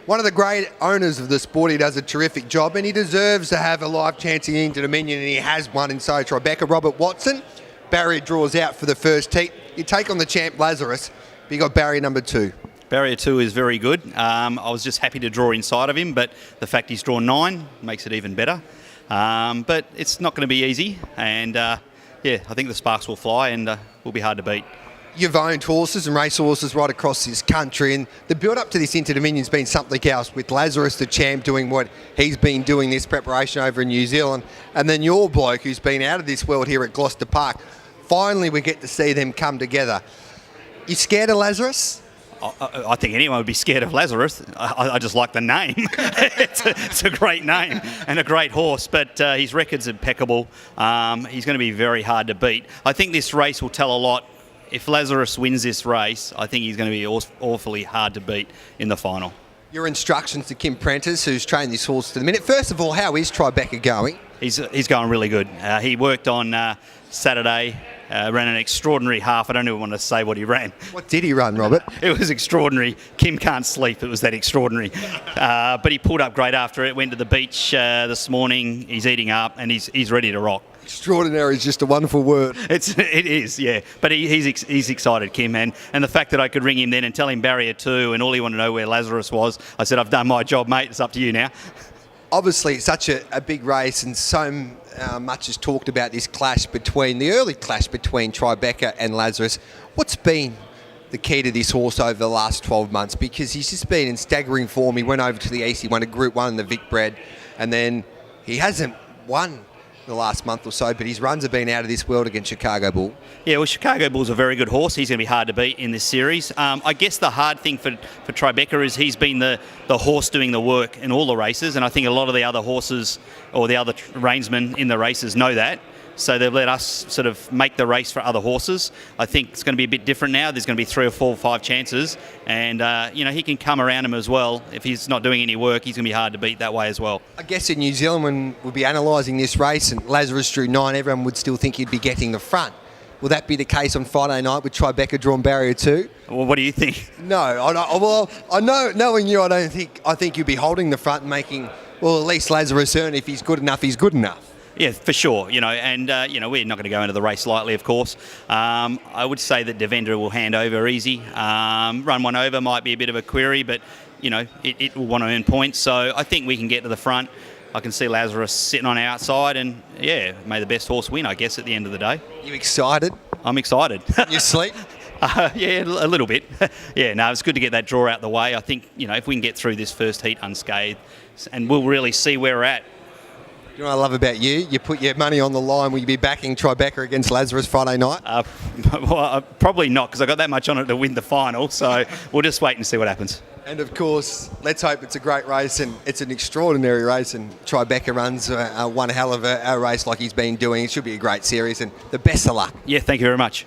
One of the great owners of the sport. He does a terrific job and he deserves to have a live chance in Into Dominion, and he has one in so Tribeca. Robert Watson, barrier draws out for the first heat. You take on the champ Lazarus, but you got barrier number 2. Barrier 2 is very good. I was just happy to draw inside of him, but the fact he's drawn 9 makes it even better. But it's not going to be easy, and I think the sparks will fly and will be hard to beat. You've owned horses and race horses right across this country, and the build-up to this Into Dominion's been something else, with Lazarus, the champ, doing what he's been doing this preparation over in New Zealand, and then your bloke who's been out of this world here at Gloucester Park. Finally, we get to see them come together. You scared of Lazarus? I think anyone would be scared of Lazarus. I just like the name. It's a great name and a great horse, but his record's impeccable. He's going to be very hard to beat. I think this race will tell a lot. If Lazarus wins this race, I think he's going to be awfully hard to beat in the final. Your instructions to Kim Prentice, who's trained this horse to the minute. First of all, how is Tribeca going? He's going really good. He worked on Saturday, ran an extraordinary half. I don't even want to say what he ran. What did he run, Robert? It was extraordinary. Kim can't sleep. It was that extraordinary. But he pulled up great after it. Went to the beach this morning. He's eating up and he's ready to rock. Extraordinary is just a wonderful word. It is, yeah. But he's excited, Kim, and the fact that I could ring him then and tell him barrier 2, and all he wanted to know where Lazarus was. I said, I've done my job, mate. It's up to you now. Obviously, it's such a big race, and so much is talked about this the early clash between Tribeca and Lazarus. What's been the key to this horse over the last 12 months? Because he's just been in staggering form. He went over to the East, he won a Group 1 in the Vic Bred, and then he hasn't won the last month or so, but his runs have been out of this world against Chicago Bull. Yeah, well, Chicago Bull's a very good horse. He's going to be hard to beat in this series. I guess the hard thing for Tribeca is he's been the horse doing the work in all the races, and I think a lot of the other horses or the other reinsmen in the races know that. So they've let us sort of make the race for other horses. I think it's going to be a bit different now. There's going to be 3 or 4 or 5 chances, and he can come around him as well. If he's not doing any work, he's going to be hard to beat that way as well. I guess in New Zealand, when we'll be analysing this race and Lazarus drew 9, everyone would still think he'd be getting the front. Will that be the case on Friday night with Tribeca drawn barrier 2? Well, what do you think? No, I know. Knowing you, I think you'd be holding the front and making, well, at least Lazarus earn. If he's good enough, he's good enough. Yeah, for sure. We're not going to go into the race lightly, of course. I would say that Devendra will hand over easy. Run one over might be a bit of a query, but it will want to earn points. So I think we can get to the front. I can see Lazarus sitting on our outside, and may the best horse win, I guess, at the end of the day. You excited? I'm excited. You sleep? Yeah, a little bit. It's good to get that draw out the way. I think if we can get through this first heat unscathed, and we'll really see where we're at. You know what I love about you? You put your money on the line. Will you be backing Tribeca against Lazarus Friday night? Well, probably not, because I got that much on it to win the final. So we'll just wait and see what happens. And of course, let's hope it's a great race, and it's an extraordinary race, and Tribeca runs one hell of a race like he's been doing. It should be a great series, and the best of luck. Yeah, thank you very much.